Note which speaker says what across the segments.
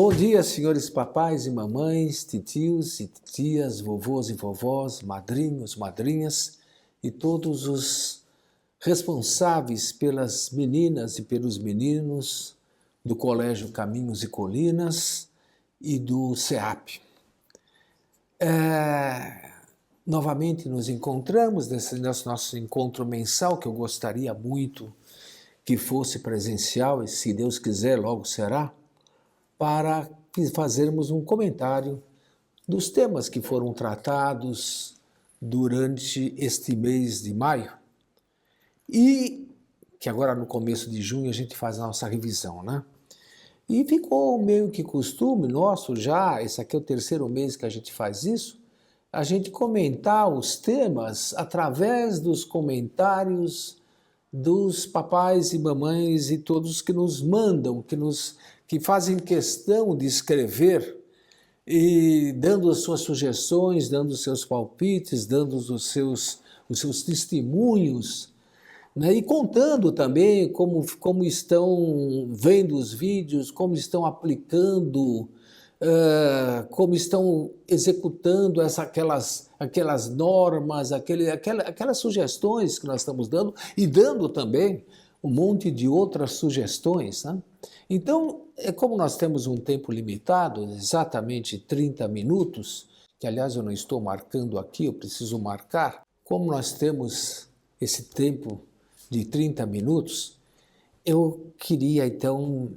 Speaker 1: Bom dia, senhores papais e mamães, titios e tias, vovôs e vovós, madrinhos, madrinhas e todos os responsáveis pelas meninas e pelos meninos do Colégio Caminhos e Colinas e do CEAP. Novamente nos encontramos nesse nosso encontro mensal, que eu gostaria muito que fosse presencial, e se Deus quiser logo será, para fazermos um comentário dos temas que foram tratados durante este mês de maio e que agora no começo de junho a gente faz a nossa revisão, né? E ficou meio que costume nosso já, esse aqui é o terceiro mês que a gente faz isso, a gente comentar os temas através dos comentários dos papais e mamães e todos que nos mandam, que fazem questão de escrever e dando as suas sugestões, dando os seus palpites, dando os seus testemunhos, né? E contando também como estão vendo os vídeos, como estão aplicando, como estão executando aquelas normas, aquelas sugestões que nós estamos dando e dando também um monte de outras sugestões, né? Então, como nós temos um tempo limitado, exatamente 30 minutos, que aliás eu não estou marcando aqui, eu preciso marcar, como nós temos esse tempo de 30 minutos, eu queria então,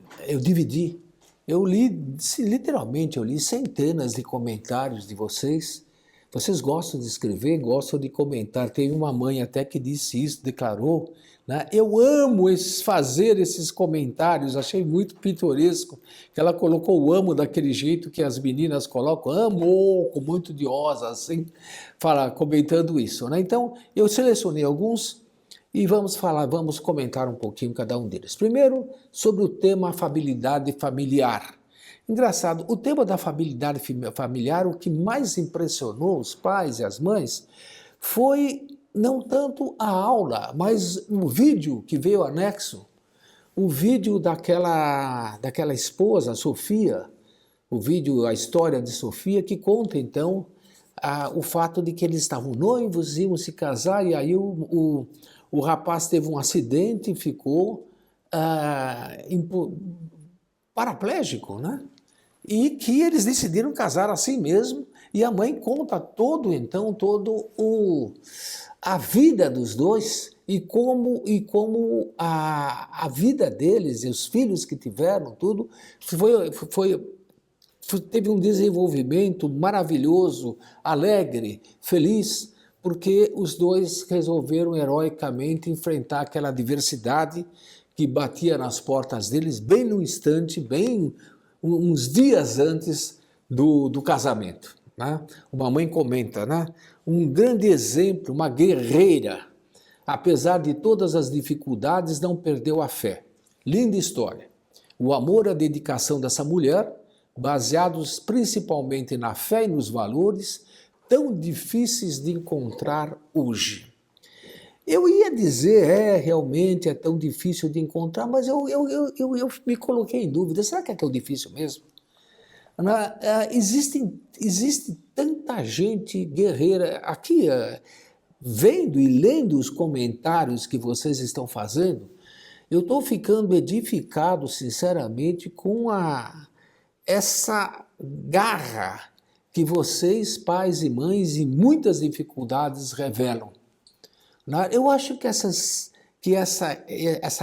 Speaker 1: literalmente eu li centenas de comentários de vocês. Vocês gostam de escrever, gostam de comentar. Teve uma mãe até que disse isso, declarou, né? Eu amo fazer esses comentários, achei muito pitoresco, que ela colocou o amo daquele jeito que as meninas colocam, amo, com muito de osa, assim, comentando isso, né? Então, eu selecionei alguns e vamos comentar um pouquinho cada um deles. Primeiro, sobre o tema afabilidade familiar. Engraçado, o tema da afabilidade familiar, o que mais impressionou os pais e as mães foi não tanto a aula, mas o vídeo que veio anexo, o vídeo daquela esposa, a Sofia, a história de Sofia, que conta então o fato de que eles estavam noivos, iam se casar, e aí o rapaz teve um acidente e ficou paraplégico, né? E que eles decidiram casar assim mesmo, e a mãe conta a vida dos dois e como a vida deles e os filhos que tiveram, tudo, teve um desenvolvimento maravilhoso, alegre, feliz, porque os dois resolveram heroicamente enfrentar aquela adversidade que batia nas portas deles bem no instante, bem uns dias antes do casamento, né? Uma mãe comenta, né? Um grande exemplo, uma guerreira, apesar de todas as dificuldades, não perdeu a fé. Linda história. O amor e a dedicação dessa mulher, baseados principalmente na fé e nos valores, tão difíceis de encontrar hoje. Eu ia dizer, realmente é tão difícil de encontrar, mas eu me coloquei em dúvida, será que é tão difícil mesmo? Existe tanta gente guerreira aqui, vendo e lendo os comentários que vocês estão fazendo, eu estou ficando edificado, sinceramente, com essa garra que vocês, pais e mães, em muitas dificuldades revelam. Eu acho que essa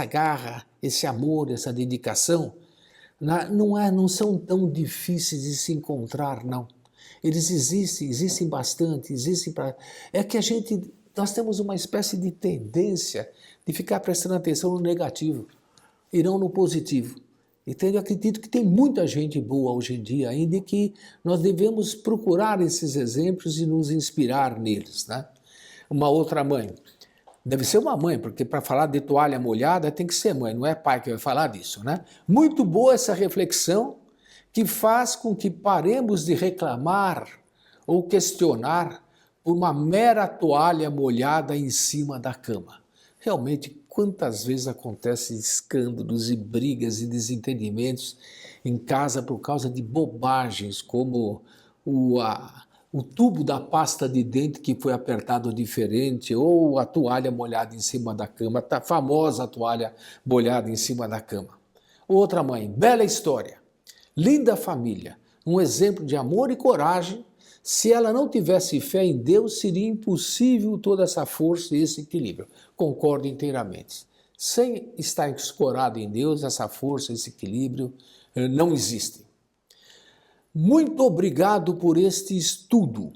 Speaker 1: garra, esse amor, essa dedicação, não são tão difíceis de se encontrar, não. Eles existem bastante, É que nós temos uma espécie de tendência de ficar prestando atenção no negativo e não no positivo. Então eu acredito que tem muita gente boa hoje em dia ainda e que nós devemos procurar esses exemplos e nos inspirar neles, né? Uma outra mãe, deve ser uma mãe, porque para falar de toalha molhada tem que ser mãe, não é pai que vai falar disso, né? Muito boa essa reflexão que faz com que paremos de reclamar ou questionar por uma mera toalha molhada em cima da cama. Realmente, quantas vezes acontecem escândalos e brigas e desentendimentos em casa por causa de bobagens, como o tubo da pasta de dente que foi apertado diferente, ou a toalha molhada em cima da cama, a famosa toalha molhada em cima da cama. Outra mãe, bela história, linda família, um exemplo de amor e coragem. Se ela não tivesse fé em Deus, seria impossível toda essa força e esse equilíbrio. Concordo inteiramente. Sem estar escorado em Deus, essa força, esse equilíbrio não existem. Muito obrigado por este estudo.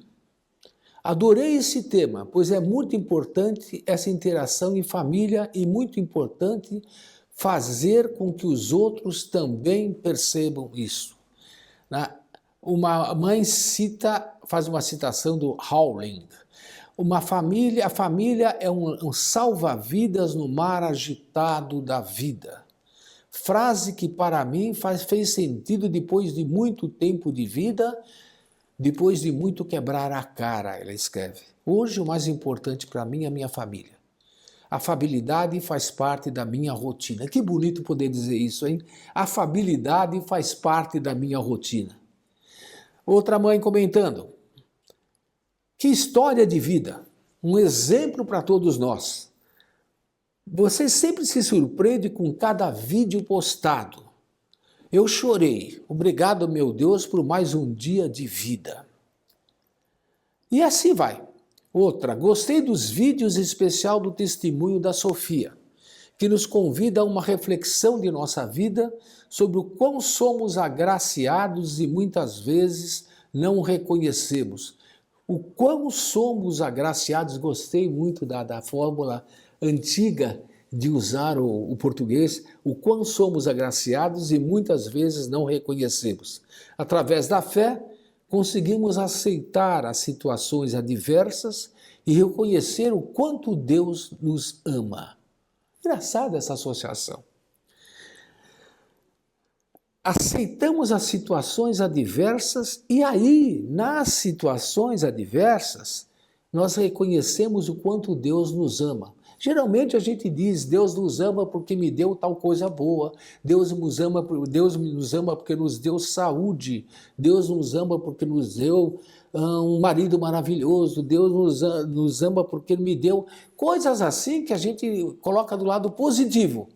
Speaker 1: Adorei esse tema, pois é muito importante essa interação em família e muito importante fazer com que os outros também percebam isso. Uma mãe faz uma citação do Howling. A família é um salva-vidas no mar agitado da vida. Frase que para mim fez sentido depois de muito tempo de vida, depois de muito quebrar a cara, ela escreve. Hoje o mais importante para mim é a minha família. A afabilidade faz parte da minha rotina. Que bonito poder dizer isso, hein? A afabilidade faz parte da minha rotina. Outra mãe comentando. Que história de vida. Um exemplo para todos nós. Você sempre se surpreende com cada vídeo postado. Eu chorei. Obrigado, meu Deus, por mais um dia de vida. E assim vai. Outra, gostei dos vídeos, em especial do testemunho da Sofia, que nos convida a uma reflexão de nossa vida sobre o quão somos agraciados e muitas vezes não reconhecemos. O quão somos agraciados, gostei muito da fórmula antiga de usar o português, o quão somos agraciados e muitas vezes não reconhecemos. Através da fé, conseguimos aceitar as situações adversas e reconhecer o quanto Deus nos ama. Engraçada essa associação. Aceitamos as situações adversas e aí, nas situações adversas, nós reconhecemos o quanto Deus nos ama. Geralmente a gente diz, Deus nos ama porque me deu tal coisa boa, Deus nos ama porque nos deu saúde, Deus nos ama porque nos deu um marido maravilhoso, Deus nos ama porque me deu coisas assim que a gente coloca do lado positivo.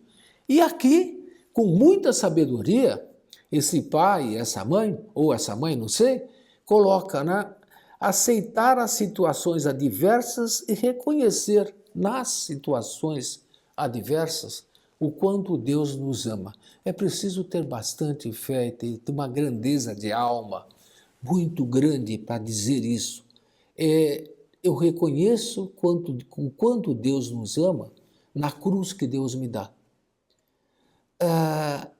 Speaker 1: E aqui, com muita sabedoria, esse pai, essa mãe, ou essa mãe, não sei, coloca, né? Aceitar as situações adversas e reconhecer nas situações adversas o quanto Deus nos ama. É preciso ter bastante fé e ter uma grandeza de alma muito grande para dizer isso. Eu reconheço o quanto Deus nos ama na cruz que Deus me dá.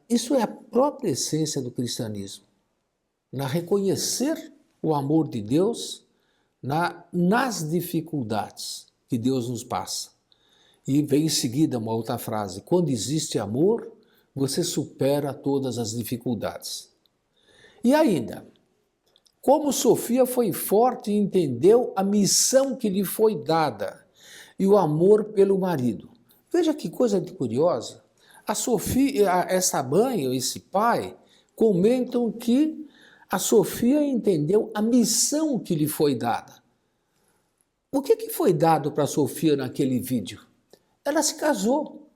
Speaker 1: Isso é a própria essência do cristianismo. Na reconhecer o amor de Deus nas dificuldades que Deus nos passa. E vem em seguida uma outra frase, quando existe amor, você supera todas as dificuldades. E ainda, como Sofia foi forte e entendeu a missão que lhe foi dada e o amor pelo marido. Veja que coisa curiosa. A Sofia, essa mãe ou esse pai, comentam que a Sofia entendeu a missão que lhe foi dada. O que foi dado para a Sofia naquele vídeo? Ela se casou.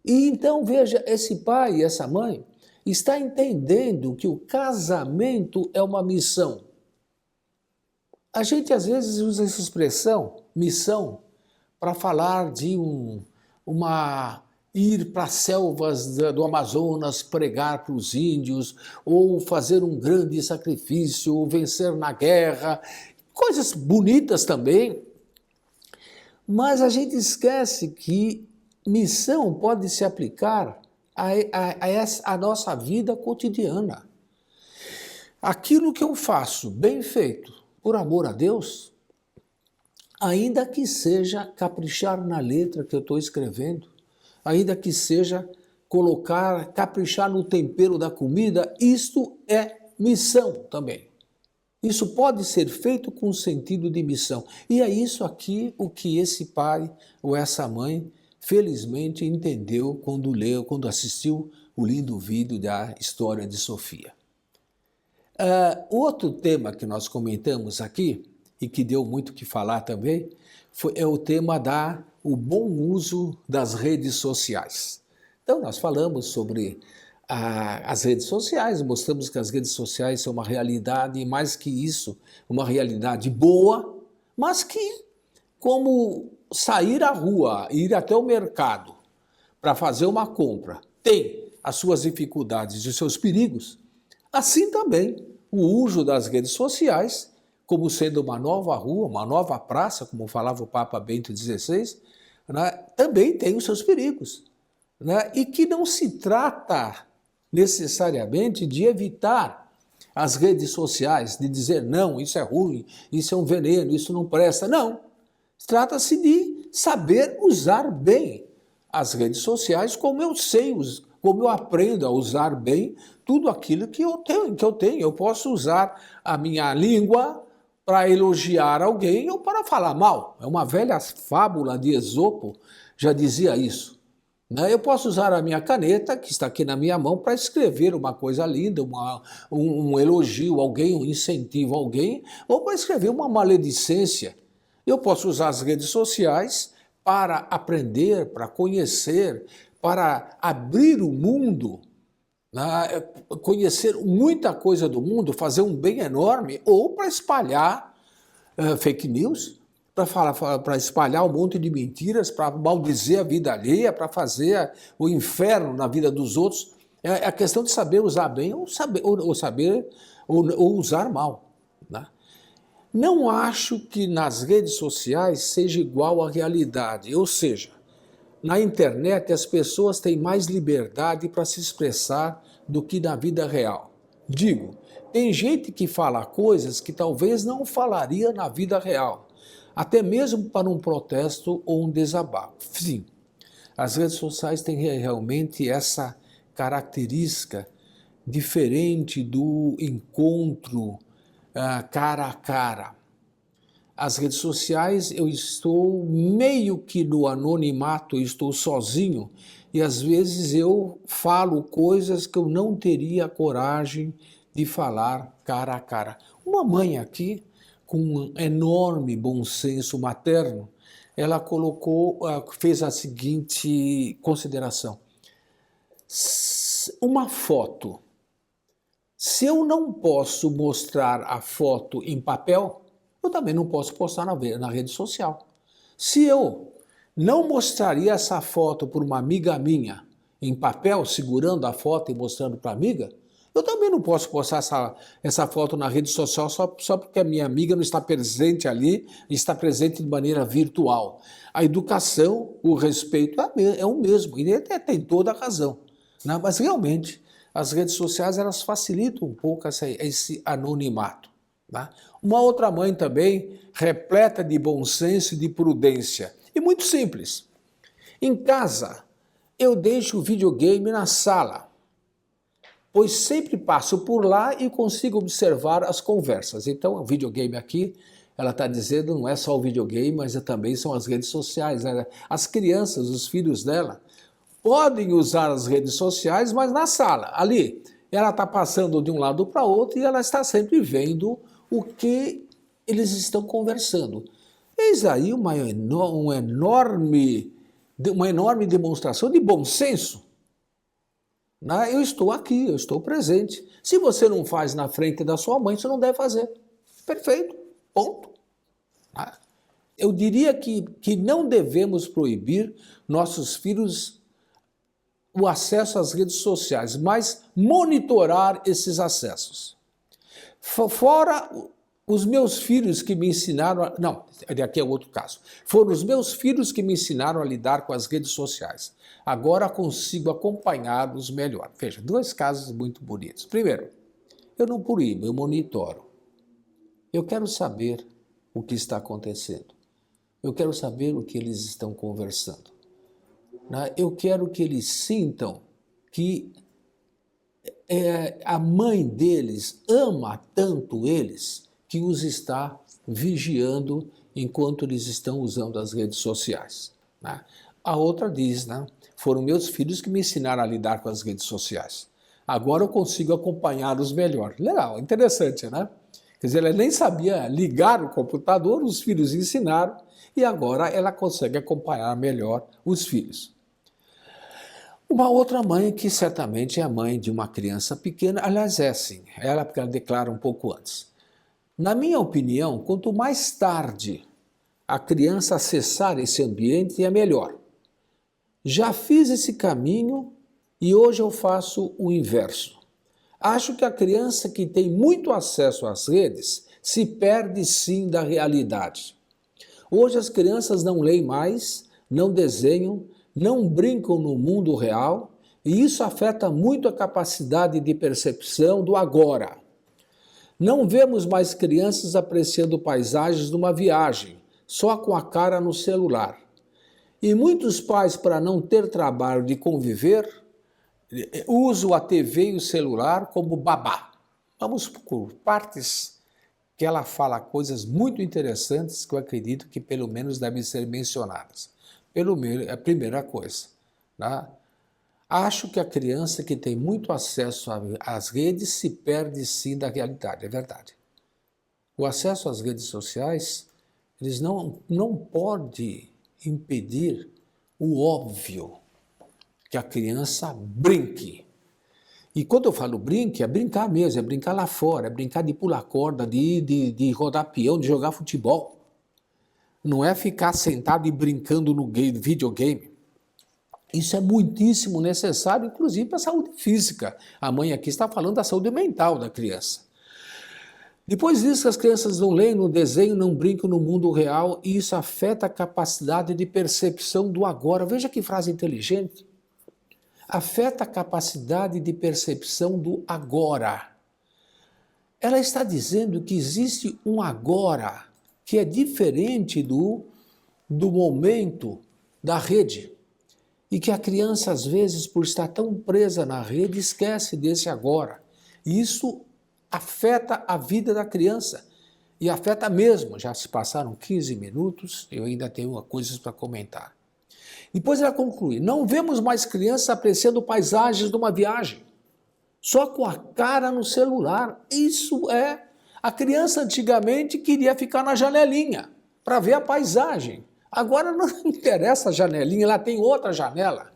Speaker 1: E então, veja, esse pai e essa mãe está entendendo que o casamento é uma missão. A gente às vezes usa essa expressão, missão, para falar de ir para as selvas do Amazonas pregar para os índios, ou fazer um grande sacrifício, ou vencer na guerra, coisas bonitas também. Mas a gente esquece que missão pode se aplicar a nossa vida cotidiana. Aquilo que eu faço bem feito, por amor a Deus, ainda que seja caprichar na letra que eu estou escrevendo, ainda que seja caprichar no tempero da comida, isto é missão também. Isso pode ser feito com sentido de missão. E é isso aqui o que esse pai ou essa mãe felizmente entendeu quando leu, quando assistiu o lindo vídeo da história de Sofia. Outro tema que nós comentamos aqui, e que deu muito o que falar também, é o tema o bom uso das redes sociais. Então, nós falamos sobre as redes sociais, mostramos que as redes sociais são uma realidade, e mais que isso, uma realidade boa, mas que, como sair à rua, ir até o mercado para fazer uma compra, tem as suas dificuldades e os seus perigos, assim também o uso das redes sociais, como sendo uma nova rua, uma nova praça, como falava o Papa Bento XVI, né, também tem os seus perigos. Né, e que não se trata necessariamente de evitar as redes sociais, de dizer não, isso é ruim, isso é um veneno, isso não presta. Não. Trata-se de saber usar bem as redes sociais, como eu sei, como eu aprendo a usar bem tudo aquilo que eu tenho. Eu posso usar a minha língua para elogiar alguém ou para falar mal. É uma velha fábula de Esopo, já dizia isso. Eu posso usar a minha caneta, que está aqui na minha mão, para escrever uma coisa linda, um elogio a alguém, um incentivo a alguém, ou para escrever uma maledicência. Eu posso usar as redes sociais para aprender, para conhecer, para abrir o mundo, né? Conhecer muita coisa do mundo, fazer um bem enorme, ou para espalhar fake news, para espalhar um monte de mentiras, para maldizer a vida alheia, para fazer o inferno na vida dos outros. É a questão de saber usar bem ou usar mal. Né? Não acho que nas redes sociais seja igual à realidade, ou seja, na internet as pessoas têm mais liberdade para se expressar do que na vida real. Digo, tem gente que fala coisas que talvez não falaria na vida real, até mesmo para um protesto ou um desabafo. Sim, as redes sociais têm realmente essa característica diferente do encontro cara a cara. As redes sociais, eu estou meio que no anonimato, eu estou sozinho e às vezes eu falo coisas que eu não teria coragem de falar cara a cara. Uma mãe aqui, com um enorme bom senso materno, ela fez a seguinte consideração. Uma foto, se eu não posso mostrar a foto em papel, eu também não posso postar na rede social. Se eu não mostraria essa foto para uma amiga minha em papel, segurando a foto e mostrando para a amiga, eu também não posso postar essa foto na rede social só porque a minha amiga não está presente ali, está presente de maneira virtual. A educação, o respeito é o mesmo, e ele tem toda a razão. Né? Mas realmente, as redes sociais elas facilitam um pouco esse anonimato. Tá? Uma outra mãe também, repleta de bom senso e de prudência. E muito simples. Em casa, eu deixo o videogame na sala, pois sempre passo por lá e consigo observar as conversas. Então, o videogame aqui, ela está dizendo, não é só o videogame, mas também são as redes sociais. Né? As crianças, os filhos dela, podem usar as redes sociais, mas na sala, ali. Ela está passando de um lado para outro e ela está sempre vendo o que eles estão conversando. Eis aí uma enorme demonstração de bom senso. Eu estou aqui, eu estou presente. Se você não faz na frente da sua mãe, você não deve fazer. Perfeito, ponto. Eu diria que não devemos proibir nossos filhos o acesso às redes sociais, mas monitorar esses acessos. Fora os meus filhos que me ensinaram... Não, aqui é outro caso. Foram os meus filhos que me ensinaram a lidar com as redes sociais. Agora consigo acompanhá-los melhor. Veja, dois casos muito bonitos. Primeiro, eu não proíbo, eu monitoro. Eu quero saber o que está acontecendo. Eu quero saber o que eles estão conversando. Eu quero que eles sintam que a mãe deles ama tanto eles que os está vigiando enquanto eles estão usando as redes sociais. A outra diz, né? Foram meus filhos que me ensinaram a lidar com as redes sociais. Agora eu consigo acompanhá-los melhor. Legal, interessante, né? Quer dizer, ela nem sabia ligar o computador, os filhos ensinaram, e agora ela consegue acompanhar melhor os filhos. Uma outra mãe que certamente é a mãe de uma criança pequena, aliás é sim, porque ela declara um pouco antes. Na minha opinião, quanto mais tarde a criança acessar esse ambiente, é melhor. Já fiz esse caminho e hoje eu faço o inverso. Acho que a criança que tem muito acesso às redes se perde sim da realidade. Hoje as crianças não leem mais, não desenham, não brincam no mundo real e isso afeta muito a capacidade de percepção do agora. Não vemos mais crianças apreciando paisagens numa viagem, só com a cara no celular. E muitos pais, para não ter trabalho de conviver, usam a TV e o celular como babá. Vamos por partes que ela fala coisas muito interessantes que eu acredito que pelo menos devem ser mencionadas. A primeira coisa, né? Acho que a criança que tem muito acesso às redes se perde sim da realidade, é verdade. O acesso às redes sociais, eles não pode impedir o óbvio, que a criança brinque. E quando eu falo brinque, é brincar mesmo, é brincar lá fora, é brincar de pular corda, de rodar peão, de jogar futebol. Não é ficar sentado e brincando no videogame. Isso é muitíssimo necessário, inclusive para a saúde física. A mãe aqui está falando da saúde mental da criança. Depois disso, as crianças não leem, não desenham, não brincam no mundo real e isso afeta a capacidade de percepção do agora. Veja que frase inteligente. Afeta a capacidade de percepção do agora. Ela está dizendo que existe um agora que é diferente do momento da rede. E que a criança, às vezes, por estar tão presa na rede, esquece desse agora. E isso afeta a vida da criança. E afeta mesmo. Já se passaram 15 minutos, eu ainda tenho coisas para comentar. Depois ela conclui, não vemos mais crianças apreciando paisagens de uma viagem, só com a cara no celular. Isso é... A criança antigamente queria ficar na janelinha para ver a paisagem. Agora não interessa a janelinha, ela tem outra janela.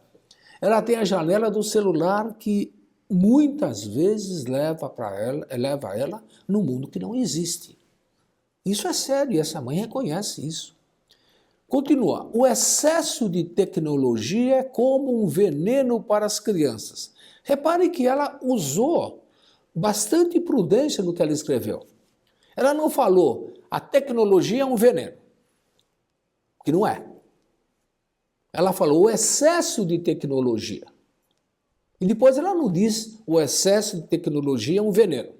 Speaker 1: Ela tem a janela do celular que muitas vezes leva ela no mundo que não existe. Isso é sério e essa mãe reconhece isso. Continua, o excesso de tecnologia é como um veneno para as crianças. Repare que ela usou bastante prudência no que ela escreveu. Ela não falou, a tecnologia é um veneno, que não é. Ela falou o excesso de tecnologia. E depois ela não diz o excesso de tecnologia é um veneno.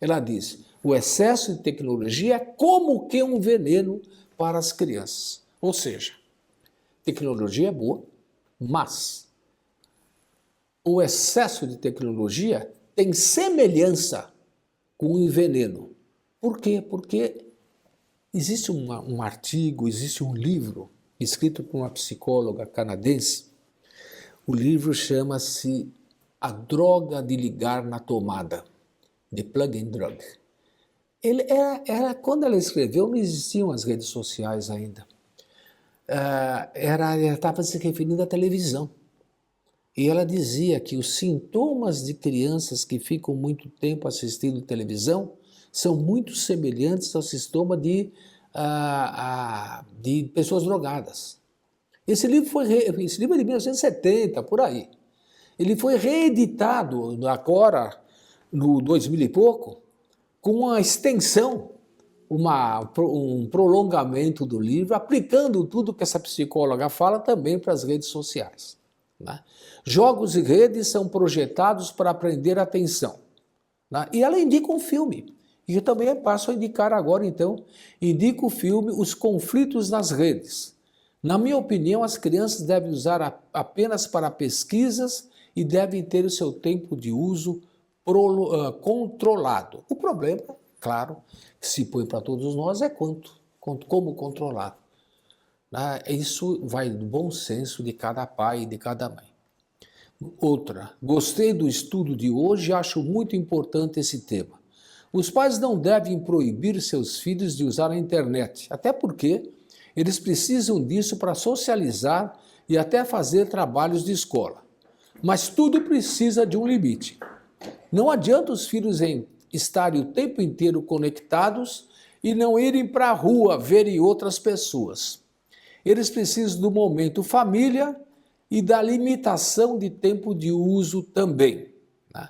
Speaker 1: Ela diz, o excesso de tecnologia é como que um veneno para as crianças. Ou seja, tecnologia é boa, mas o excesso de tecnologia tem semelhança com um veneno. Por quê? Porque existe um artigo, existe um livro escrito por uma psicóloga canadense. O livro chama-se A Droga de Ligar na Tomada, The Plug and Drug. Quando ela escreveu, não existiam as redes sociais ainda. Ela estava se referindo à televisão. E ela dizia que os sintomas de crianças que ficam muito tempo assistindo televisão são muito semelhantes ao sintoma de pessoas drogadas. Esse livro é de 1970, por aí. Ele foi reeditado agora, no 2000 e pouco, com uma extensão, um prolongamento do livro, aplicando tudo que essa psicóloga fala também para as redes sociais. Né? Jogos e redes são projetados para prender a atenção. Né? E ela indica um filme. E eu também passo a indicar agora, então, indico o filme Os Conflitos nas Redes. Na minha opinião, as crianças devem usar apenas para pesquisas e devem ter o seu tempo de uso controlado. O problema, claro, que se põe para todos nós é como controlar. né? Isso vai do bom senso de cada pai e de cada mãe. Outra, gostei do estudo de hoje e acho muito importante esse tema. Os pais não devem proibir seus filhos de usar a internet, até porque eles precisam disso para socializar e até fazer trabalhos de escola. Mas tudo precisa de um limite. Não adianta os filhos estarem o tempo inteiro conectados e não irem para a rua verem outras pessoas. Eles precisam do momento família e da limitação de tempo de uso também. Né?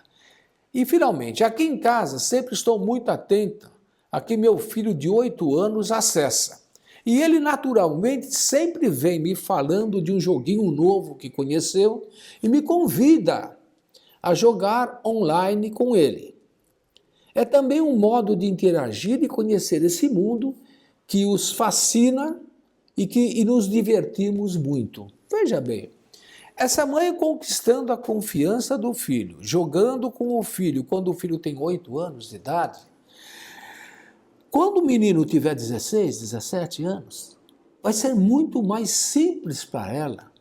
Speaker 1: E, finalmente, aqui em casa sempre estou muito atenta a que meu filho de 8 anos acessa. E ele, naturalmente, sempre vem me falando de um joguinho novo que conheceu e me convida a jogar online com ele. É também um modo de interagir e conhecer esse mundo que os fascina e nos divertimos muito. Veja bem, essa mãe conquistando a confiança do filho, jogando com o filho quando o filho tem 8 anos de idade, quando o menino tiver 16, 17 anos, vai ser muito mais simples para ela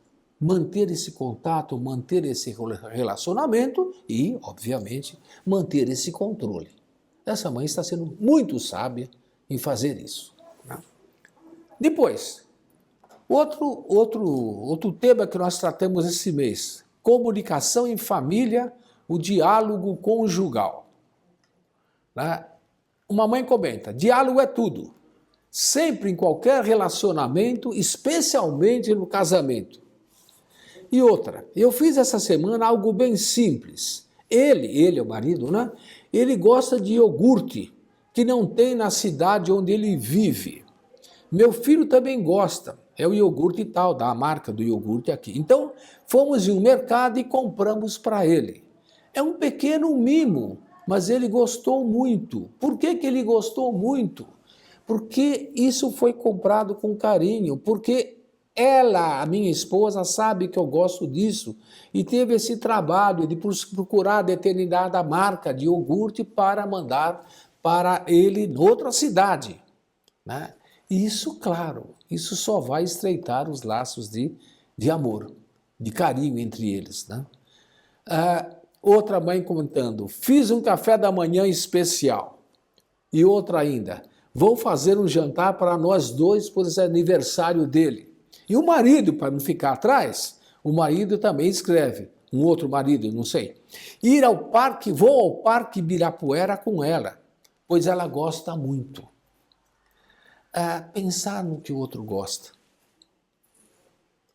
Speaker 1: manter esse contato, manter esse relacionamento e, obviamente, manter esse controle. Essa mãe está sendo muito sábia em fazer isso. Né? Depois, outro tema que nós tratamos esse mês, comunicação em família, o diálogo conjugal. Né? Uma mãe comenta, diálogo é tudo, sempre em qualquer relacionamento, especialmente no casamento. E outra, eu fiz essa semana algo bem simples. Ele é o marido, né? Ele gosta de iogurte, que não tem na cidade onde ele vive. Meu filho também gosta, é o iogurte tal, da marca do iogurte aqui. Então, fomos em um mercado e compramos para ele. É um pequeno mimo, mas ele gostou muito. Por que ele gostou muito? Porque isso foi comprado com carinho, porque ela, a minha esposa, sabe que eu gosto disso e teve esse trabalho de procurar determinada marca de iogurte para mandar para ele em outra cidade. Né? E isso, claro, isso só vai estreitar os laços de amor, de carinho entre eles. Né? Outra mãe comentando, fiz um café da manhã especial. E outra ainda, vou fazer um jantar para nós dois por esse aniversário dele. E o marido, para não ficar atrás, o marido também escreve, um outro marido, não sei, vou ao Parque Ibirapuera com ela, pois ela gosta muito. Pensar no que o outro gosta.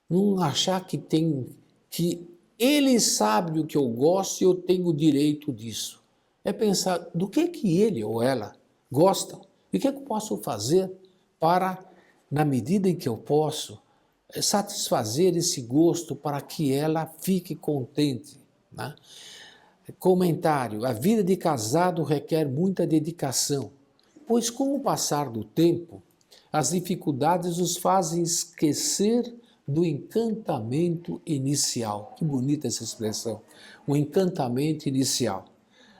Speaker 1: Não achar que ele sabe o que eu gosto e eu tenho o direito disso. É pensar do que ele ou ela gostam e o que eu posso fazer para, na medida em que eu posso, satisfazer esse gosto para que ela fique contente. Né? Comentário, a vida de casado requer muita dedicação, pois com o passar do tempo, as dificuldades os fazem esquecer do encantamento inicial. Que bonita essa expressão, o encantamento inicial.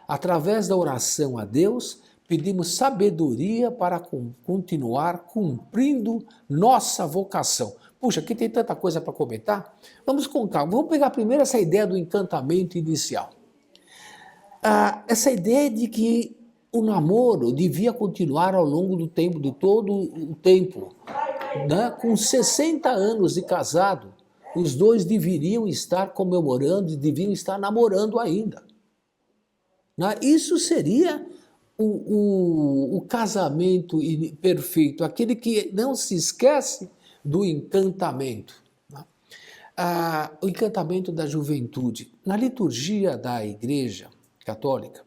Speaker 1: Através da oração a Deus, pedimos sabedoria para continuar cumprindo nossa vocação. Puxa, aqui tem tanta coisa para comentar. Vamos com calma. Vamos pegar primeiro essa ideia do encantamento inicial. Essa ideia de que o namoro devia continuar ao longo do tempo, de todo o tempo. Né? Com 60 anos de casado, os dois deveriam estar comemorando e deviam estar namorando ainda. Né? Isso seria o casamento perfeito, aquele que não se esquece do encantamento. Né? O encantamento da juventude. Na liturgia da Igreja Católica,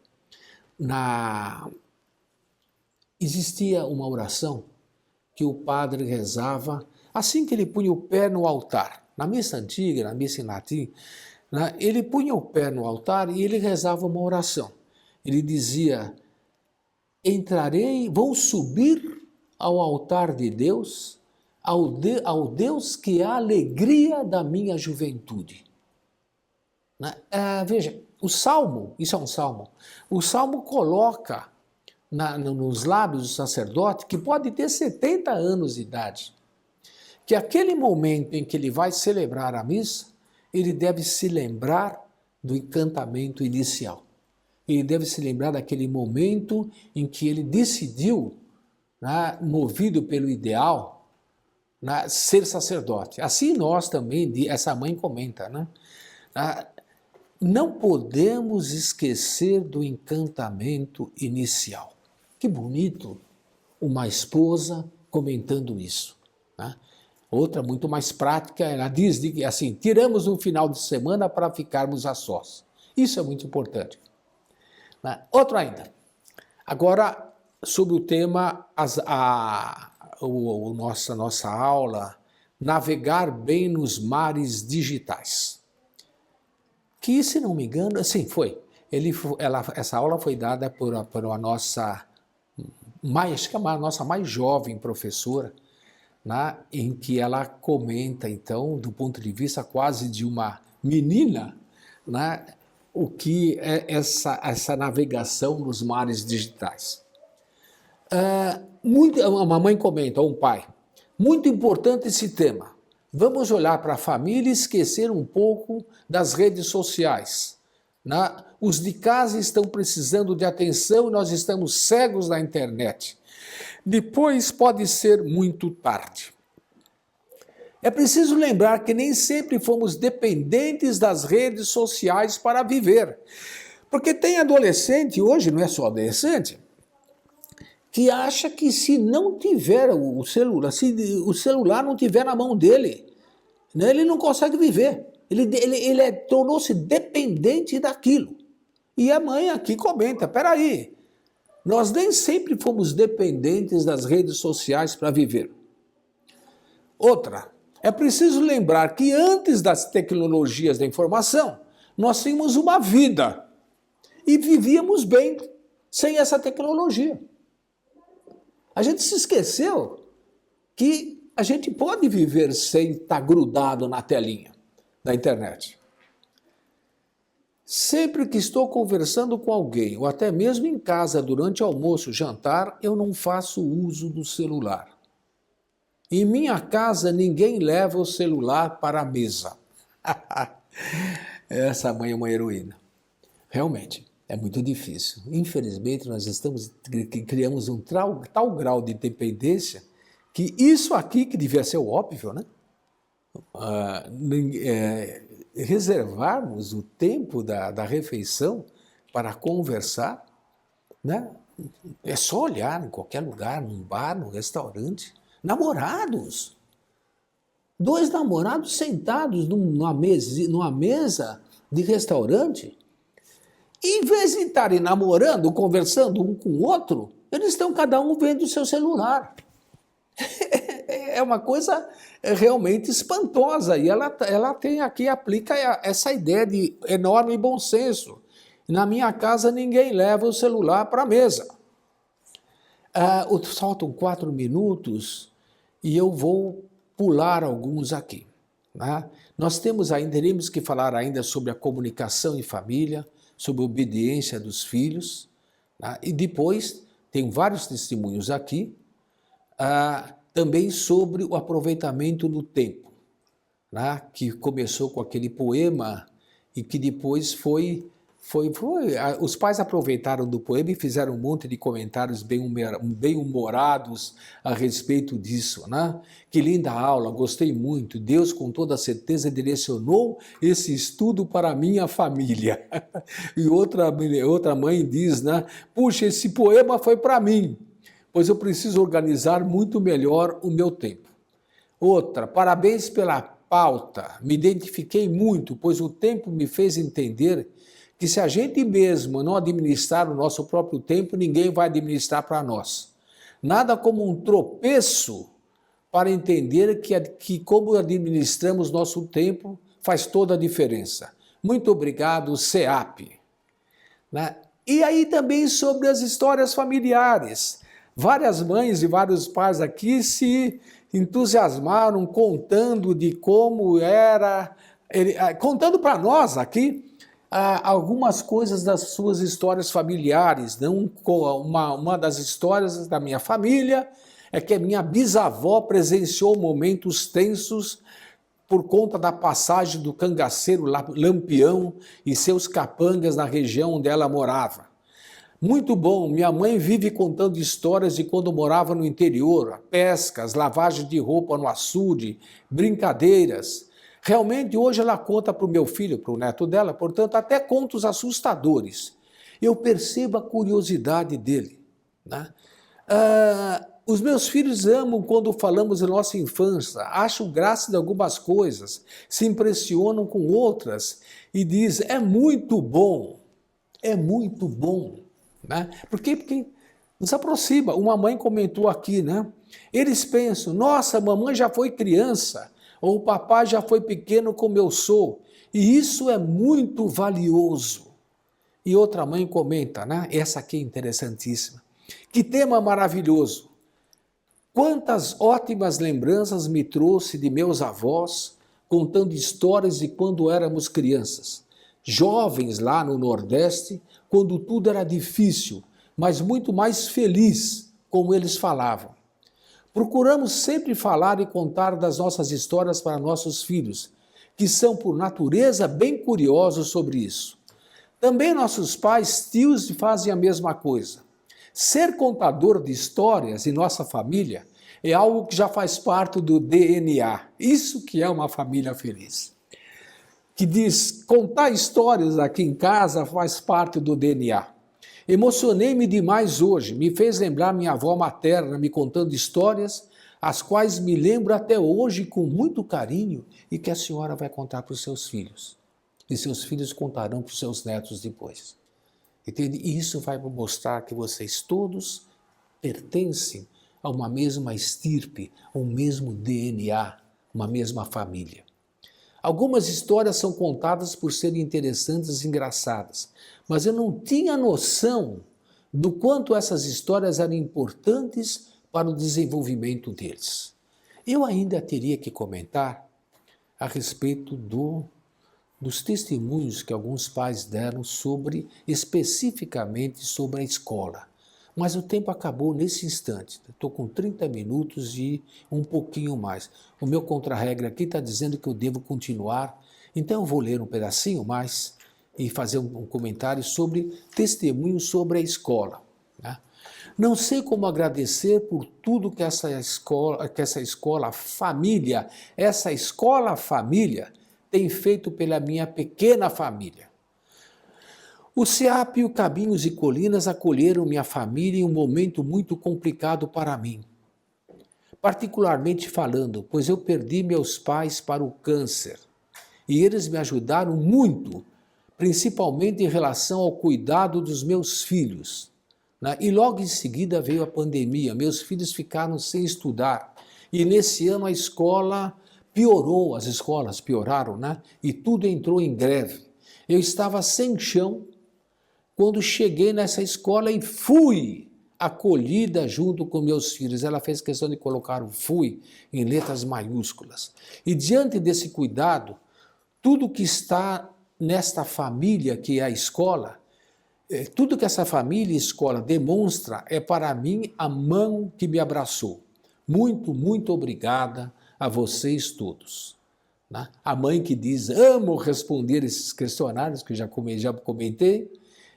Speaker 1: existia uma oração que o padre rezava assim que ele punha o pé no altar. Na missa antiga, na missa em latim, né, ele punha o pé no altar e ele rezava uma oração. Ele dizia, vou subir ao altar de Deus, ao Deus que é a alegria da minha juventude. Né? Veja, o Salmo, isso é um Salmo, o Salmo coloca nos lábios do sacerdote que pode ter 70 anos de idade, que aquele momento em que ele vai celebrar a missa, ele deve se lembrar do encantamento inicial. Ele deve se lembrar daquele momento em que ele decidiu, né, movido pelo ideal, né, ser sacerdote. Assim nós também, essa mãe comenta, né? Não podemos esquecer do encantamento inicial. Que bonito uma esposa comentando isso, né? Outra muito mais prática, ela diz assim, tiramos um final de semana para ficarmos a sós. Isso é muito importante. Outro ainda. Agora, sobre o tema, nossa aula, navegar bem nos mares digitais. Que, se não me engano, sim, foi. Essa aula foi dada por a nossa mais jovem professora, né, em que ela comenta, então, do ponto de vista quase de uma menina, né, o que é essa navegação nos mares digitais. Uma mãe comenta, ou um pai, muito importante esse tema. Vamos olhar para a família e esquecer um pouco das redes sociais. Né? Os de casa estão precisando de atenção e nós estamos cegos na internet. Depois pode ser muito tarde. É preciso lembrar que nem sempre fomos dependentes das redes sociais para viver. Porque tem adolescente, hoje não é só adolescente, que acha que se não tiver o celular, se o celular não tiver na mão dele, né, ele não consegue viver. Ele tornou-se dependente daquilo. E a mãe aqui comenta, peraí, nós nem sempre fomos dependentes das redes sociais para viver. Outra, é preciso lembrar que antes das tecnologias da informação, nós tínhamos uma vida e vivíamos bem sem essa tecnologia. A gente se esqueceu que a gente pode viver sem estar grudado na telinha da internet. Sempre que estou conversando com alguém, ou até mesmo em casa durante almoço, jantar, eu não faço uso do celular. Em minha casa, ninguém leva o celular para a mesa. Essa mãe é uma heroína. Realmente, é muito difícil. Infelizmente, nós criamos um tal grau de dependência que isso aqui, que devia ser o óbvio, né? Reservarmos o tempo da refeição para conversar, né? É só olhar em qualquer lugar, num bar, num restaurante. Namorados. Dois namorados sentados numa mesa de restaurante. Em vez de estarem namorando, conversando um com o outro, eles estão cada um vendo o seu celular. É uma coisa realmente espantosa. E ela tem aqui, aplica essa ideia de enorme bom senso. Na minha casa, ninguém leva o celular para a mesa. Faltam 4 minutos e eu vou pular alguns aqui. Né? Nós teremos que falar ainda sobre a comunicação em família, sobre a obediência dos filhos, né? E depois tem vários testemunhos aqui, também sobre o aproveitamento do tempo, né? Que começou com aquele poema e que depois os pais aproveitaram do poema e fizeram um monte de comentários bem-humorados a respeito disso, né? Que linda aula, gostei muito. Deus, com toda certeza, direcionou esse estudo para a minha família. E outra mãe diz, né? Puxa, esse poema foi para mim, pois eu preciso organizar muito melhor o meu tempo. Outra, parabéns pela pauta, me identifiquei muito, pois o tempo me fez entender que se a gente mesmo não administrar o nosso próprio tempo, ninguém vai administrar para nós. Nada como um tropeço para entender que como administramos nosso tempo faz toda a diferença. Muito obrigado, CEAP. Né? E aí também sobre as histórias familiares. Várias mães e vários pais aqui se entusiasmaram contando de como era, contando para nós aqui, algumas coisas das suas histórias familiares. Uma das histórias da minha família é que a minha bisavó presenciou momentos tensos por conta da passagem do cangaceiro Lampião e seus capangas na região onde ela morava. Muito bom, minha mãe vive contando histórias de quando morava no interior, pescas, lavagem de roupa no açude, brincadeiras. Realmente hoje ela conta para o meu filho, para o neto dela, portanto até contos assustadores. Eu percebo a curiosidade dele, né? Os meus filhos amam quando falamos da nossa infância, acham graça de algumas coisas, se impressionam com outras e dizem, é muito bom, né? Por quê? Porque nos aproxima. Uma mãe comentou aqui, né? Eles pensam, nossa, mamãe já foi criança, ou o papai já foi pequeno como eu sou, e isso é muito valioso. E outra mãe comenta, né? Essa aqui é interessantíssima. Que tema maravilhoso! Quantas ótimas lembranças me trouxe de meus avós, contando histórias de quando éramos crianças. Jovens lá no Nordeste, quando tudo era difícil, mas muito mais feliz, como eles falavam. Procuramos sempre falar e contar das nossas histórias para nossos filhos, que são por natureza bem curiosos sobre isso. Também nossos pais, tios, fazem a mesma coisa. Ser contador de histórias em nossa família é algo que já faz parte do DNA. Isso que é uma família feliz. Que diz, contar histórias aqui em casa faz parte do DNA. Emocionei-me demais hoje, me fez lembrar minha avó materna me contando histórias, as quais me lembro até hoje com muito carinho e que a senhora vai contar para os seus filhos. E seus filhos contarão para os seus netos depois. Entende? E isso vai mostrar que vocês todos pertencem a uma mesma estirpe, a um mesmo DNA, uma mesma família. Algumas histórias são contadas por serem interessantes e engraçadas, mas eu não tinha noção do quanto essas histórias eram importantes para o desenvolvimento deles. Eu ainda teria que comentar a respeito dos testemunhos que alguns pais deram especificamente sobre a escola. Mas o tempo acabou nesse instante. Estou com 30 minutos e um pouquinho mais. O meu contra-regra aqui está dizendo que eu devo continuar, então eu vou ler um pedacinho mais e fazer um comentário sobre testemunhos sobre a escola, né? Não sei como agradecer por tudo que essa escola família tem feito pela minha pequena família. O SEAP e o Caminhos e Colinas acolheram minha família em um momento muito complicado para mim. Particularmente falando, pois eu perdi meus pais para o câncer. E eles me ajudaram muito, principalmente em relação ao cuidado dos meus filhos, né? E logo em seguida veio a pandemia, meus filhos ficaram sem estudar. E nesse ano a escola piorou, as escolas pioraram, né? E tudo entrou em greve. Eu estava sem chão quando cheguei nessa escola e fui acolhida junto com meus filhos. Ela fez questão de colocar o fui em letras maiúsculas. E diante desse cuidado, tudo que está nesta família que é a escola, tudo que essa família e escola demonstra é para mim a mão que me abraçou. Muito, muito obrigada a vocês todos. Né? A mãe que diz, amo responder esses questionários que já comentei.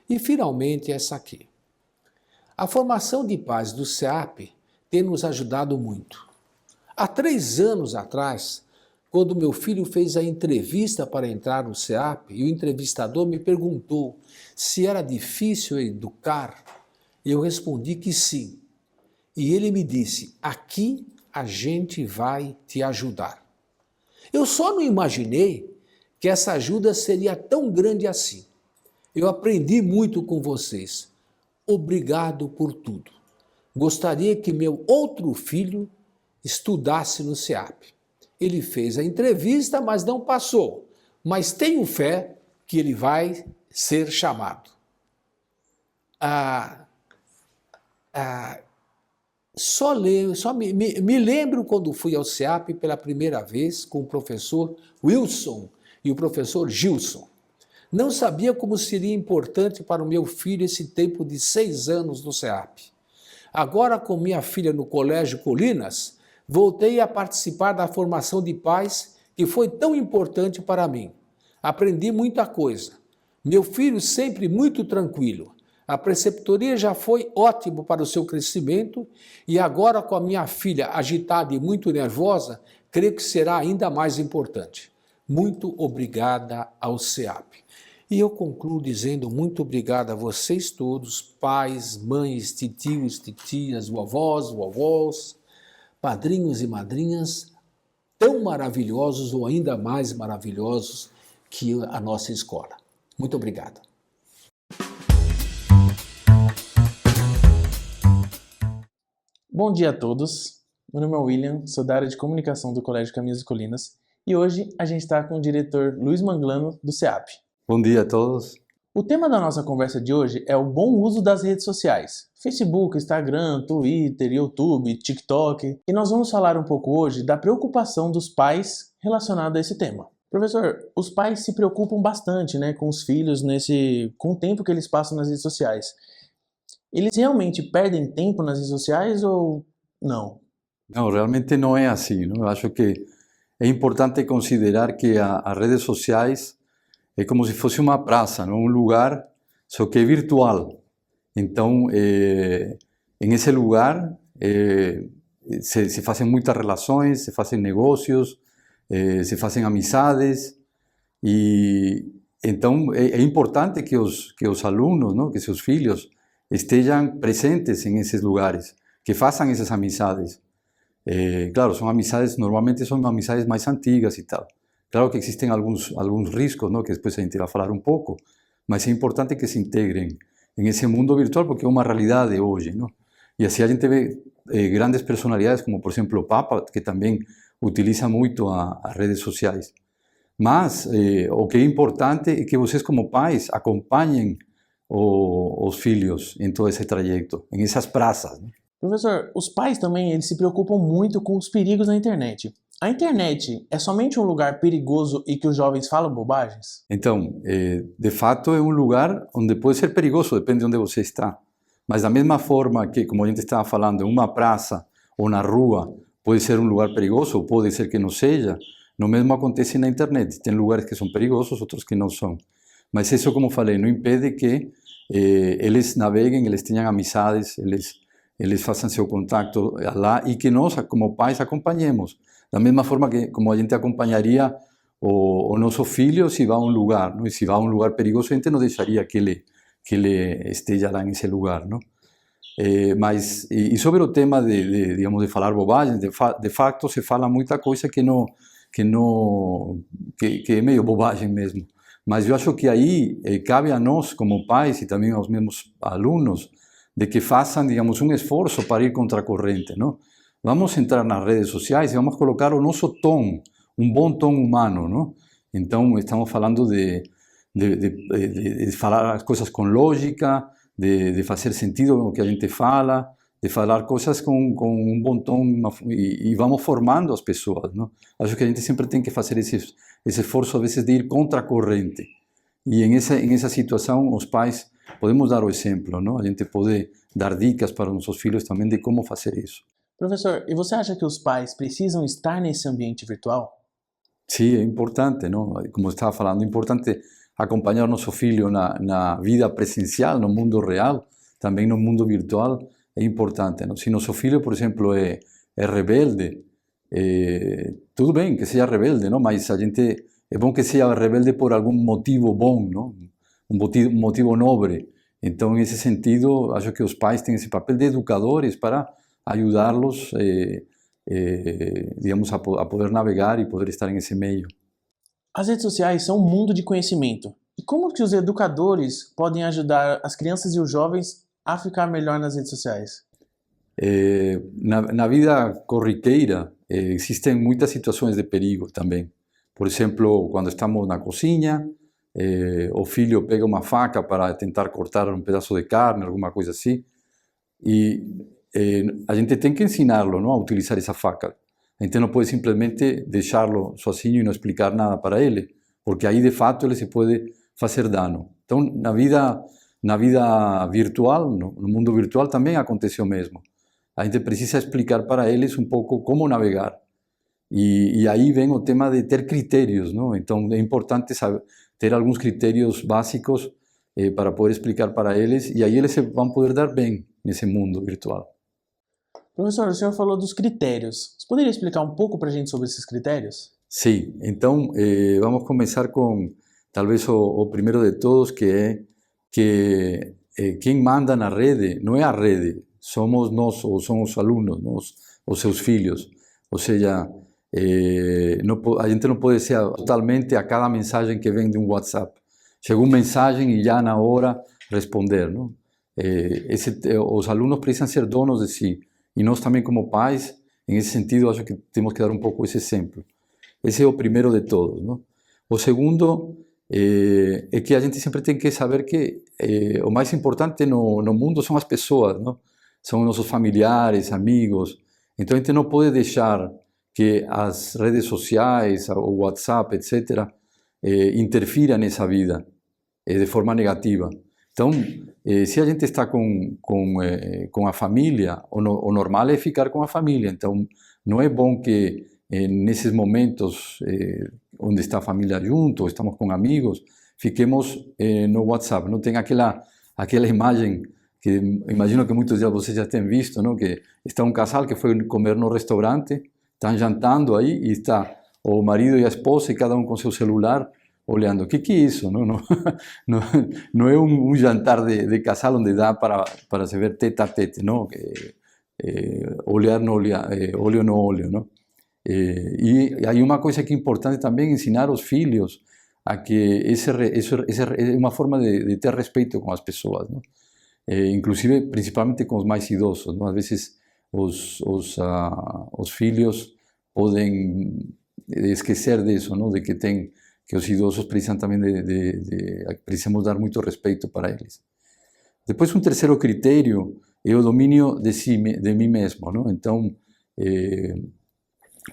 Speaker 1: E finalmente essa aqui. A formação de pais do SEAP tem nos ajudado muito. Há 3 anos atrás, quando meu filho fez a entrevista para entrar no SEAP e o entrevistador me perguntou se era difícil educar, eu respondi que sim. E ele me disse, aqui a gente vai te ajudar. Eu só não imaginei que essa ajuda seria tão grande assim. Eu aprendi muito com vocês. Obrigado por tudo. Gostaria que meu outro filho estudasse no SEAP. Ele fez a entrevista, mas não passou. Mas tenho fé que ele vai ser chamado. Me lembro quando fui ao SEAP pela primeira vez com o professor Wilson e o professor Gilson. Não sabia como seria importante para o meu filho esse tempo de 6 anos no SEAP. Agora, com minha filha no Colégio Colinas, voltei a participar da formação de pais que foi tão importante para mim. Aprendi muita coisa. Meu filho sempre muito tranquilo. A preceptoria já foi ótimo para o seu crescimento e agora com a minha filha agitada e muito nervosa, creio que será ainda mais importante. Muito obrigada ao SEAP. E eu concluo dizendo muito obrigado a vocês todos, pais, mães, titios, titias, vovós, padrinhos e madrinhas, tão maravilhosos ou ainda mais maravilhosos que a nossa escola. Muito obrigado.
Speaker 2: Bom dia a todos, meu nome é William, sou da área de comunicação do Colégio Caminhos e Colinas e hoje a gente está com o diretor Luiz Manglano do SEAP.
Speaker 3: Bom dia a todos.
Speaker 2: O tema da nossa conversa de hoje é o bom uso das redes sociais, Facebook, Instagram, Twitter, YouTube, TikTok, e nós vamos falar um pouco hoje da preocupação dos pais relacionada a esse tema. Professor, os pais se preocupam bastante, com os filhos, com o tempo que eles passam nas redes sociais. Eles realmente perdem tempo nas redes sociais ou não?
Speaker 3: Não, realmente não é assim. Eu acho que é importante considerar que as redes sociais é como se fosse uma praça, um lugar, só que é virtual. Então, em esse lugar se fazem muitas relações, se fazem negócios, se fazem amizades, e então é importante que os alunos, que seus filhos estejam presentes em esses lugares, que façam essas amizades. Claro, normalmente são amizades mais antigas e tal. Claro que existem alguns riscos, que depois a gente vai falar um pouco, mas é importante que se integrem em esse mundo virtual porque é uma realidade hoje. E assim a gente vê grandes personalidades, como por exemplo o Papa, que também utiliza muito as redes sociais. Mas o que é importante é que vocês como pais acompanhem os filhos em todo esse trajeto, em essas praças.
Speaker 2: Professor, os pais também eles se preocupam muito com os perigos na internet. A internet é somente um lugar perigoso e que os jovens falam bobagens?
Speaker 3: Então, de fato, é um lugar onde pode ser perigoso, depende de onde você está. Mas da mesma forma que, como a gente estava falando, uma praça ou na rua pode ser um lugar perigoso, ou pode ser que não seja, no mesmo acontece na internet. Tem lugares que são perigosos, outros que não são. Mas isso, como falei, não impede que eles naveguem, eles tenham amizades, eles façam seu contato lá e que nós, como pais, acompanhemos. Da mesma forma que como a gente acompanharia o nosso filho se vai a um lugar, e se vai a um lugar perigoso, a gente não deixaria que ele esteja lá nesse lugar. Mas e sobre o tema digamos, de falar bobagem, de facto se fala muita coisa que é meio bobagem mesmo. Mas eu acho que aí cabe a nós, como pais, e também aos mesmos alunos, de que façam, digamos, um esforço para ir contra a corrente. Vamos entrar nas redes sociais e vamos colocar o nosso tom, um bom tom humano. Então, estamos falando de falar as coisas com lógica, de fazer sentido no que a gente fala, de falar coisas com um bom tom, e vamos formando as pessoas. Acho que a gente sempre tem que fazer esse esforço, às vezes, de ir contra a corrente. E em essa situação, os pais podemos dar o exemplo, a gente pode dar dicas para os nossos filhos também de como fazer isso.
Speaker 2: Professor, e você acha que os pais precisam estar nesse ambiente virtual?
Speaker 3: Sim, é importante, como eu estava falando, é importante acompanhar nosso filho na vida presencial, no mundo real, também no mundo virtual, é importante. Se nosso filho, por exemplo, é rebelde, tudo bem que seja rebelde, mas é bom que seja rebelde por algum motivo bom, um motivo nobre. Então, nesse sentido, acho que os pais têm esse papel de educadores para ajudá-los, digamos, a poder navegar e poder estar nesse meio.
Speaker 2: As redes sociais são um mundo de conhecimento. E como que os educadores podem ajudar as crianças e os jovens a ficar melhor nas redes sociais?
Speaker 3: Na vida corriqueira, existem muitas situações de perigo também. Por exemplo, quando estamos na cozinha, o filho pega uma faca para tentar cortar um pedaço de carne, alguma coisa assim, e a gente tem que ensiná-lo a utilizar essa faca. A gente não pode simplesmente deixá-lo sozinho e não explicar nada para ele, porque aí de fato ele se pode fazer dano. Então, na vida na vida virtual, no mundo virtual também acontece o mesmo. A gente precisa explicar para eles um pouco como navegar. E aí vem o tema de ter critérios, não? Então é importante saber, ter alguns critérios básicos para poder explicar para eles, e aí eles vão poder dar bem nesse mundo virtual.
Speaker 2: Professor, o senhor falou dos critérios. Você poderia explicar um pouco para a gente sobre esses critérios?
Speaker 3: Sim, então vamos começar com talvez o primeiro de todos, que é que quem manda na rede não é a rede, somos nós, ou são os alunos, nós, os seus filhos. Ou seja, a gente não pode ser totalmente a cada mensagem que vem de um WhatsApp. Chegou uma mensagem e já na hora responder, não? Os alunos precisam ser donos de si. E nós também, como pais, em esse sentido, acho que temos que dar um pouco esse exemplo. Esse é o primeiro de todos, não? O segundo é que a gente sempre tem que saber que o mais importante no mundo são as pessoas, não? São nossos familiares, amigos. Então a gente não pode deixar que as redes sociais, o WhatsApp, etc., interfiram nessa vida de forma negativa. Então, se a gente está com a família, o normal é ficar com a família. Então, não é bom que nesses momentos onde está a família junto, estamos com amigos, fiquemos no WhatsApp. Não tem aquela imagem que imagino que muitos de vocês já têm visto, não? Que está um casal que foi comer no restaurante, estão jantando aí e está o marido e a esposa e cada um com seu celular olhando. O que é isso? Não é um jantar de casal onde dá para se ver tete a tete, não? Olhar no olhar, olho no olho, não? E aí uma coisa que é importante também ensinar aos filhos a que isso é uma forma de ter respeito com as pessoas, não? Inclusive principalmente com os mais idosos, não? Às vezes os filhos podem esquecer disso, não? De que os idosos precisam também precisamos dar muito respeito para eles. Depois, um terceiro critério é o domínio de mim mesmo, não? Então,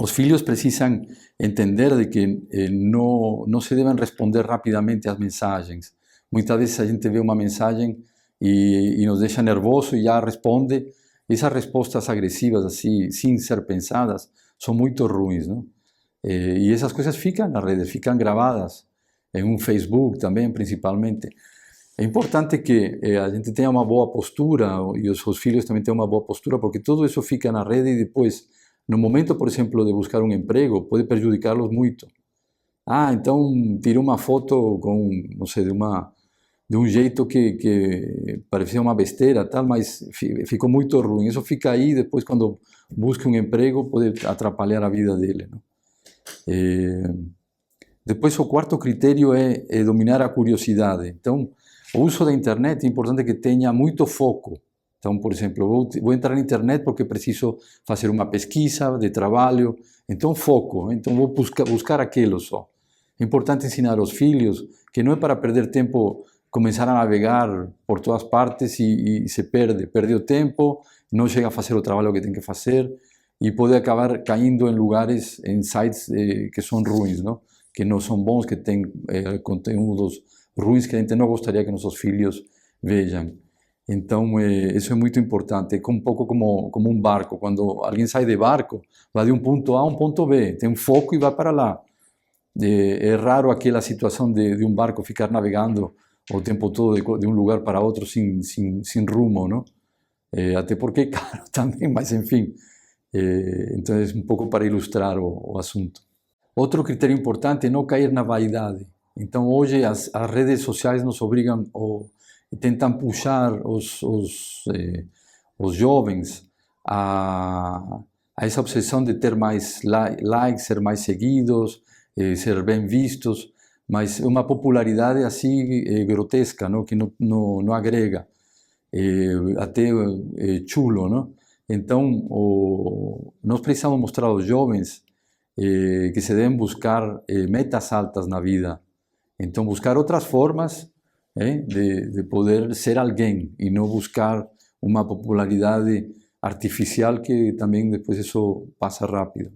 Speaker 3: os filhos precisam entender de que não se devem responder rapidamente às mensagens. Muitas vezes a gente vê uma mensagem e nos deixa nervoso e já responde. Essas respostas agressivas, assim, sem ser pensadas, são muito ruins, não? E essas coisas ficam na rede, ficam gravadas em um Facebook também, principalmente. É importante que a gente tenha uma boa postura e os seus filhos também tenham uma boa postura, porque tudo isso fica na rede e depois, no momento, por exemplo, de buscar um emprego, pode prejudicá-los muito. Ah, então tirou uma foto com, não sei, de um jeito que parecia uma besteira, tal, mas ficou muito ruim. Isso fica aí, depois, quando busca um emprego, pode atrapalhar a vida dele, não? Depois, o quarto critério é dominar a curiosidade. Então, o uso da internet é importante que tenha muito foco. Então, por exemplo, vou entrar na internet porque preciso fazer uma pesquisa de trabalho. Então, foco. Então, vou buscar aquilo só. É importante ensinar aos filhos que não é para perder tempo, começar a navegar por todas partes e se perde o tempo, não chega a fazer o trabalho que tem que fazer e pode acabar caindo em lugares, em sites que são ruins, não? Que não são bons, que têm conteúdos ruins que a gente não gostaria que nossos filhos vejam. Então, isso é muito importante. É um pouco como um barco. Quando alguém sai de barco, vai de um ponto A a um ponto B. Tem um foco e vai para lá. É raro aquela situação de um barco ficar navegando o tempo todo de um lugar para outro sem rumo, não? Até porque é caro também, mas enfim. Então, é um pouco para ilustrar o assunto. Outro critério importante é não cair na vaidade. Então, hoje, as redes sociais nos obrigam, ou tentam puxar os jovens a essa obsessão de ter mais likes, ser mais seguidos, ser bem vistos, mas uma popularidade assim grotesca, não? Que não agrega, até chulo, não? Então, nós precisamos mostrar aos jovens que se devem buscar metas altas na vida. Então, buscar outras formas de poder ser alguém e não buscar uma popularidade artificial que também depois isso passa rápido.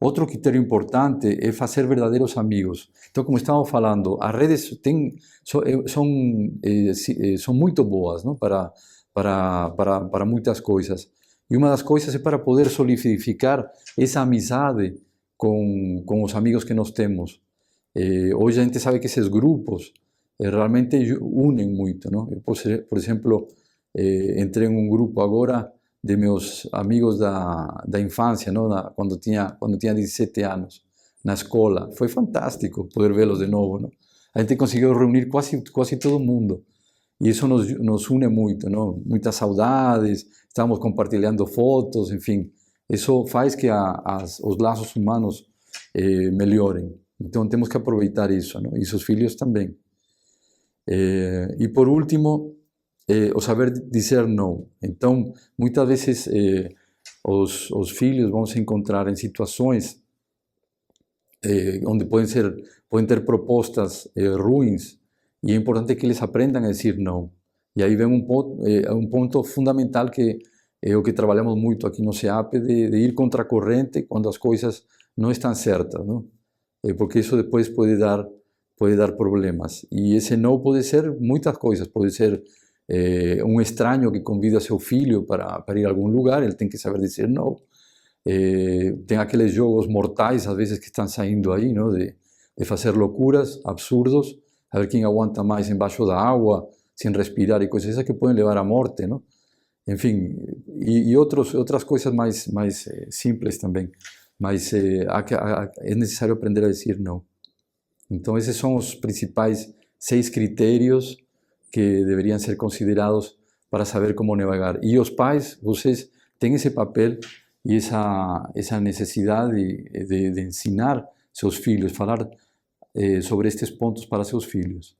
Speaker 3: Outro critério importante é fazer verdadeiros amigos. Então, como estávamos falando, as redes são muito boas, não? Para muitas coisas. E uma das coisas é para poder solidificar essa amizade com os amigos que nós temos. Hoje a gente sabe que esses grupos realmente unem muito, não? Eu, por exemplo, entrei em um grupo agora de meus amigos da infância, não? Quando tinha 17 anos, na escola. Foi fantástico poder vê-los de novo, não? A gente conseguiu reunir quase todo mundo. E isso nos une muito, não? Muitas saudades, estamos compartilhando fotos, enfim. Isso faz que os laços humanos melhorem. Então temos que aproveitar isso, não? E seus filhos também. E por último, o saber dizer não. Então, muitas vezes os filhos vão se encontrar em situações onde podem ter propostas ruins, e é importante que eles aprendam a dizer não. E aí vem um ponto fundamental que é o que trabalhamos muito aqui no CEAP, de ir contra a corrente quando as coisas não estão certas, não? Porque isso depois pode dar problemas. E esse não pode ser muitas coisas. Pode ser um estranho que convida seu filho para ir a algum lugar, ele tem que saber dizer não. Tem aqueles jogos mortais, às vezes, que estão saindo aí, não? De fazer loucuras, absurdos, a ver quem aguanta mais embaixo da água, sem respirar, e coisas que podem levar à morte, não? Enfim, e outras coisas mais simples também. Mas é necessário aprender a dizer não. Então, esses são os principais 6 critérios que deveriam ser considerados para saber como navegar. E os pais, vocês têm esse papel e essa necessidade de ensinar seus filhos, falar sobre estes pontos para seus filhos.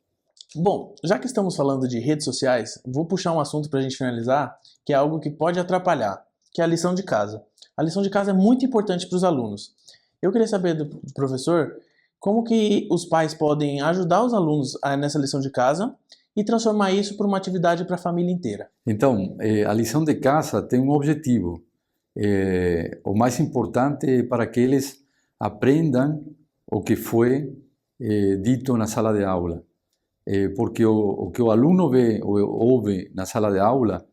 Speaker 2: Bom, já que estamos falando de redes sociais, vou puxar um assunto para a gente finalizar, que é algo que pode atrapalhar, que é a lição de casa. A lição de casa é muito importante para os alunos. Eu queria saber do professor como que os pais podem ajudar os alunos nessa lição de casa e transformar isso por uma atividade para a família inteira.
Speaker 3: Então, a lição de casa tem um objetivo. O mais importante é para que eles aprendam o que foi dito na sala de aula. Porque o que o aluno vê ou ouve na sala de aula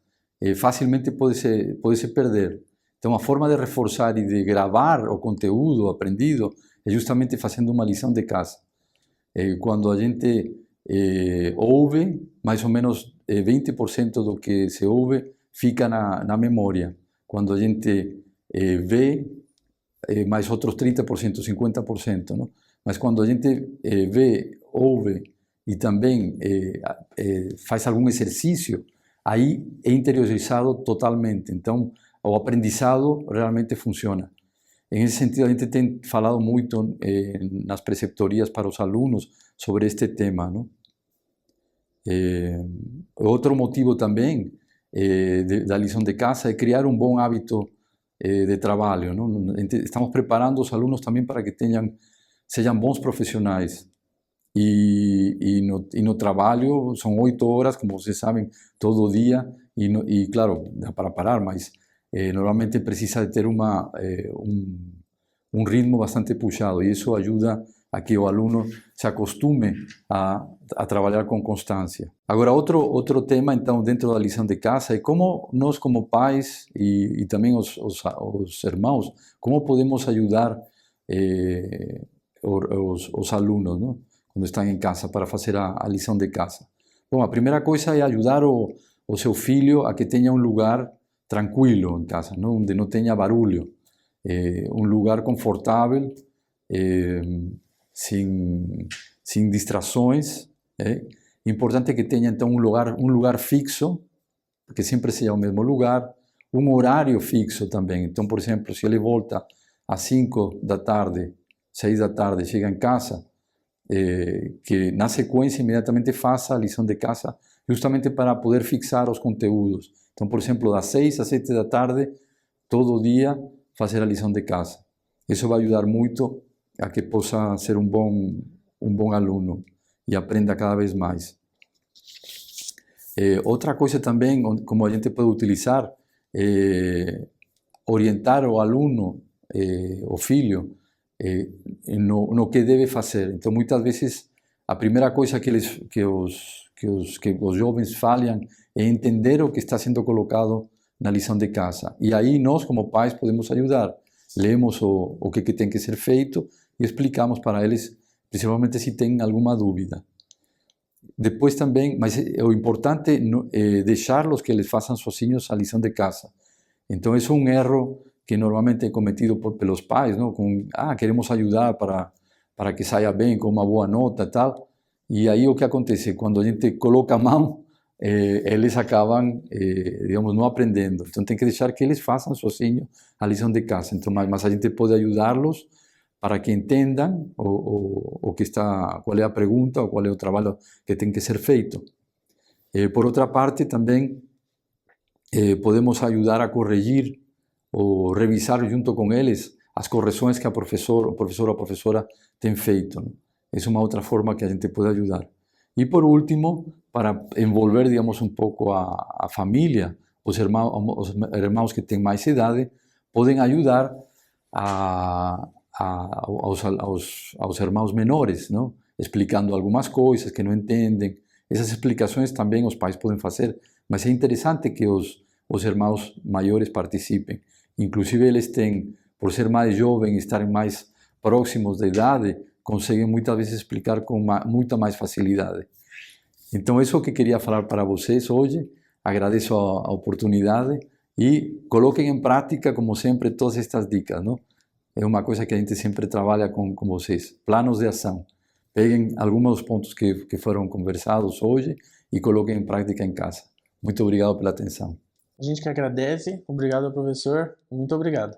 Speaker 3: facilmente pode se perder. Então, a forma de reforçar e de gravar o conteúdo aprendido é justamente fazendo uma lição de casa. Quando a gente ouve, mais ou menos 20% do que se ouve fica na memória. Quando a gente vê, mais outros 30%, 50%. Não? Mas quando a gente vê, ouve e também faz algum exercício, aí é interiorizado totalmente. Então, o aprendizado realmente funciona. Nesse sentido, a gente tem falado muito nas preceptorias para os alunos sobre este tema, não? Outro motivo também da lição de casa é criar um bom hábito de trabalho, não? Estamos preparando os alunos também para que sejam bons profissionais. E no trabalho são 8 horas, como vocês sabem, todo dia, e claro, dá para parar, mas normalmente precisa de ter um ritmo bastante puxado, e isso ajuda a que o aluno se acostume a trabalhar com constância. Agora, outro tema, então, dentro da lição de casa é como nós, como pais e também os irmãos, como podemos ajudar os alunos, não? Quando estão em casa, para fazer a lição de casa. Bom, a primeira coisa é ajudar o seu filho a que tenha um lugar tranquilo em casa, não? Onde não tenha barulho, um lugar confortável, sem distrações. Importante que tenha então um lugar fixo, que sempre seja o mesmo lugar, um horário fixo também. Então, por exemplo, se ele volta às 5 da tarde, 6 da tarde, chega em casa, que na sequência imediatamente faça a lição de casa, justamente para poder fixar os conteúdos. Então, por exemplo, das 6 às 7 da tarde, todo dia, fazer a lição de casa. Isso vai ajudar muito a que possa ser um bom aluno e aprenda cada vez mais. Outra coisa também, como a gente pode utilizar, orientar o aluno, o filho, no que deve fazer. Então, muitas vezes, a primeira coisa que os jovens falham é entender o que está sendo colocado na lição de casa. E aí nós, como pais, podemos ajudar. Lemos o que tem que ser feito e explicamos para eles, principalmente se tem alguma dúvida. Depois também, mas o importante é deixá-los que eles façam sozinhos a lição de casa. Então, isso é um erro que normalmente é cometido pelos pais, não? Queremos ajudar para que saia bem, com uma boa nota e tal. E aí o que acontece? Quando a gente coloca a mão, eles acabam, digamos, não aprendendo. Então tem que deixar que eles façam sozinhos a lição de casa. Então, mas a gente pode ajudá-los para que entendam qual é a pergunta ou qual é o trabalho que tem que ser feito. Por outra parte, também podemos ajudar a corrigir ou revisar junto com eles as correções que o professor ou a professora tem feito, né? Essa é uma outra forma que a gente pode ajudar. E por último, para envolver, digamos, um pouco a família, os irmãos que têm mais idade, podem ajudar aos irmãos menores, não? Explicando algumas coisas que não entendem. Essas explicações também os pais podem fazer, mas é interessante que os irmãos maiores participem. Inclusive eles têm, por ser mais jovens e estarem mais próximos da idade, conseguem muitas vezes explicar com muita mais facilidade. Então, isso é o que queria falar para vocês hoje. Agradeço a oportunidade e coloquem em prática, como sempre, todas estas dicas, não? É uma coisa que a gente sempre trabalha com vocês. Planos de ação. Peguem alguns dos pontos que foram conversados hoje e coloquem em prática em casa. Muito obrigado pela atenção.
Speaker 2: A gente que agradece. Obrigado, professor. Muito obrigado.